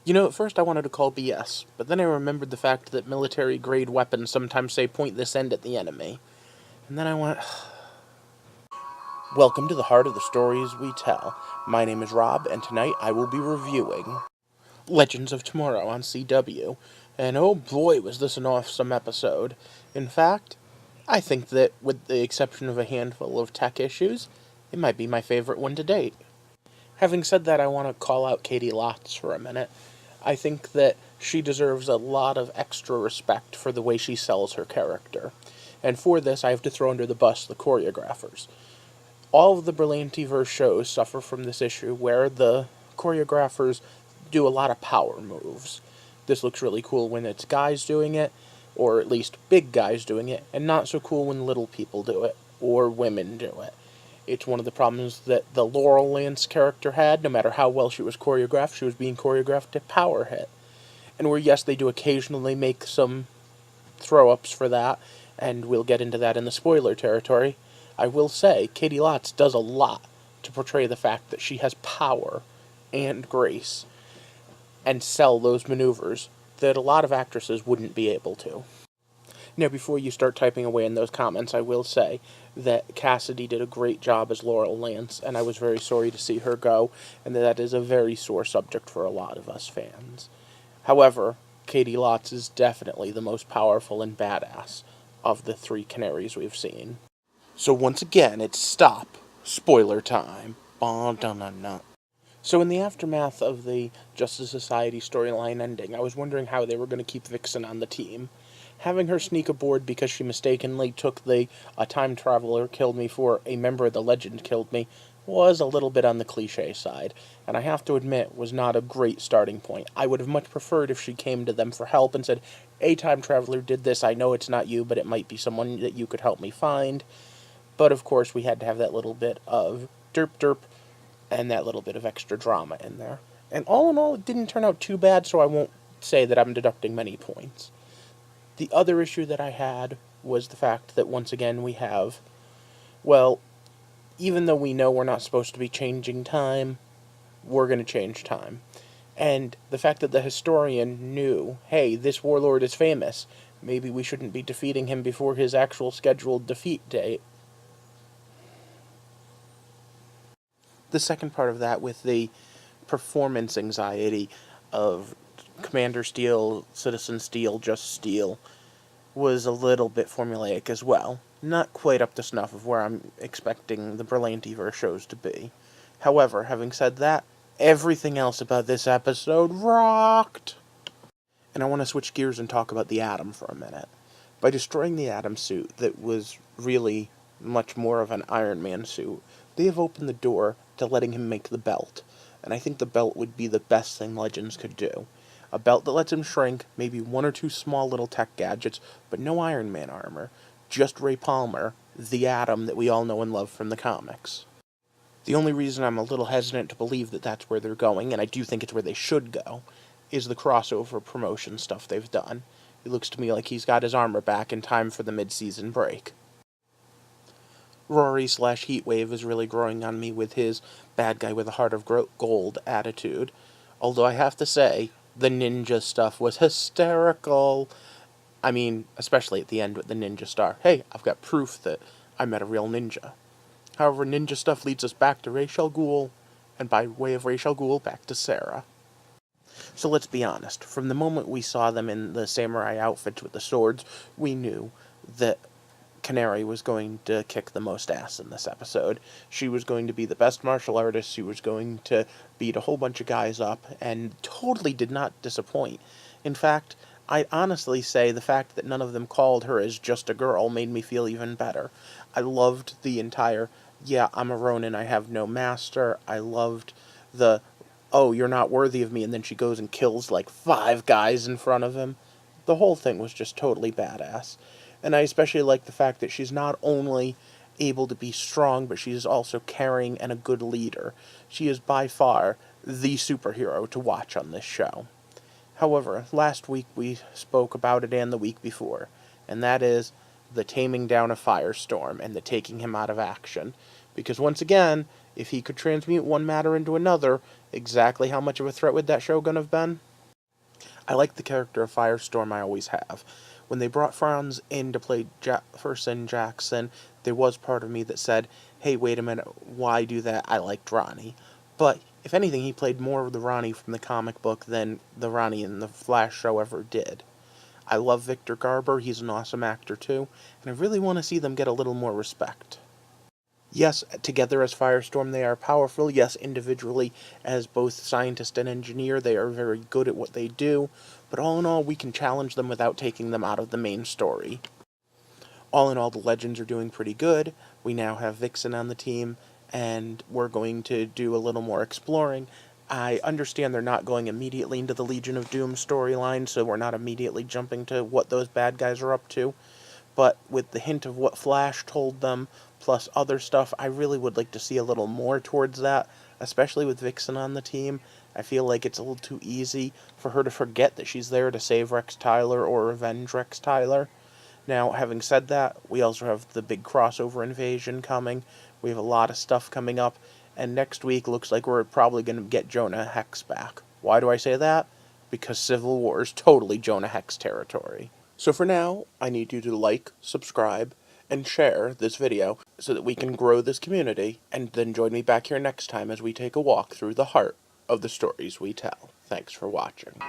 At first I wanted to call BS, but then I remembered the fact that military-grade weapons sometimes say point this end at the enemy. And then I went, welcome to the heart of the stories we tell. My name is Rob, and tonight I will be reviewing Legends of Tomorrow on CW. And oh boy, was this an awesome episode. In fact, I think that, with the exception of a handful of tech issues, it might be my favorite one to date. Having said that, I want to call out Katie Lotz for a minute. I think that she deserves a lot of extra respect for the way she sells her character. And for this, I have to throw under the bus the choreographers. All of the Brillantiverse shows suffer from this issue where the choreographers do a lot of power moves. This looks really cool when it's guys doing it, or at least big guys doing it, and not so cool when little people do it, or women do it. It's one of the problems that the Laurel Lance character had. No matter how well she was choreographed, she was being choreographed to power hit. And where, yes, they do occasionally make some throw-ups for that, and we'll get into that in the spoiler territory, I will say Katie Lotz does a lot to portray the fact that she has power and grace, and sell those maneuvers that a lot of actresses wouldn't be able to. Now, before you start typing away in those comments, I will say that Cassidy did a great job as Laurel Lance, and I was very sorry to see her go, and that is a very sore subject for a lot of us fans. However, Katie Lotz is definitely the most powerful and badass of the three Canaries we've seen. So once again, it's stop. Spoiler time. So in the aftermath of the Justice Society storyline ending, I was wondering how they were going to keep Vixen on the team. Having her sneak aboard because she mistakenly took the "a time traveler killed me" for "a member of the Legend killed me" was a little bit on the cliche side, and I have to admit was not a great starting point. I would have much preferred if she came to them for help and said, "A time traveler did this, I know it's not you, but it might be someone that you could help me find." But of course we had to have that little bit of derp derp and that little bit of extra drama in there. And all in all, it didn't turn out too bad, so I won't say that I'm deducting many points. The other issue that I had was the fact that once again we have, well, even though we know we're not supposed to be changing time, we're going to change time. And the fact that the historian knew, hey, this warlord is famous, maybe we shouldn't be defeating him before his actual scheduled defeat date. The second part of that, with the performance anxiety of Commander Steel, Citizen Steel, Just Steel, was a little bit formulaic as well. Not quite up to snuff of where I'm expecting the Brillantiverse shows to be. However, having said that, everything else about this episode rocked! And I want to switch gears and talk about the Atom for a minute. By destroying the Atom suit that was really much more of an Iron Man suit, they have opened the door to letting him make the belt. And I think the belt would be the best thing Legends could do. A belt that lets him shrink, maybe one or two small little tech gadgets, but no Iron Man armor. Just Ray Palmer, the Atom that we all know and love from the comics. The only reason I'm a little hesitant to believe that that's where they're going, and I do think it's where they should go, is the crossover promotion stuff they've done. It looks to me like he's got his armor back in time for the mid-season break. Rory/Heatwave is really growing on me with his bad guy with a heart of gold attitude. Although I have to say, the ninja stuff was hysterical. I mean, especially at the end with the ninja star. Hey, I've got proof that I met a real ninja. However, ninja stuff leads us back to Ra's al Ghul, and by way of Ra's al Ghul, back to Sarah. So let's be honest, from the moment we saw them in the samurai outfits with the swords, we knew that Canary was going to kick the most ass in this episode. She was going to be the best martial artist, she was going to beat a whole bunch of guys up, and totally did not disappoint. In fact, I'd honestly say the fact that none of them called her as just a girl made me feel even better. I loved the entire, yeah, I'm a Ronin, I have no master. I loved the, oh, you're not worthy of me, and then she goes and kills like 5 guys in front of him. The whole thing was just totally badass. And I especially like the fact that she's not only able to be strong, but she is also caring and a good leader. She is by far the superhero to watch on this show. However, last week we spoke about it and the week before, and that is the taming down of Firestorm and the taking him out of action. Because once again, if he could transmute one matter into another, exactly how much of a threat would that show gonna have been? I like the character of Firestorm, I always have. When they brought Franz in to play Jefferson Jackson, there was part of me that said, hey, wait a minute, why do that? I liked Ronnie. But, if anything, he played more of the Ronnie from the comic book than the Ronnie in the Flash show ever did. I love Victor Garber, he's an awesome actor too, and I really want to see them get a little more respect. Yes, together as Firestorm they are powerful. Yes, individually as both scientist and engineer they are very good at what they do. But all in all, we can challenge them without taking them out of the main story. All in all, the Legends are doing pretty good. We now have Vixen on the team, and we're going to do a little more exploring. I understand they're not going immediately into the Legion of Doom storyline, so we're not immediately jumping to what those bad guys are up to. But with the hint of what Flash told them, plus other stuff, I really would like to see a little more towards that, especially with Vixen on the team. I feel like it's a little too easy for her to forget that she's there to save Rex Tyler or revenge Rex Tyler. Now, having said that, we also have the big crossover invasion coming. We have a lot of stuff coming up, and next week looks like we're probably going to get Jonah Hex back. Why do I say that? Because Civil War is totally Jonah Hex territory. So for now, I need you to like, subscribe, and share this video so that we can grow this community, and then join me back here next time as we take a walk through the heart of the stories we tell. Thanks for watching.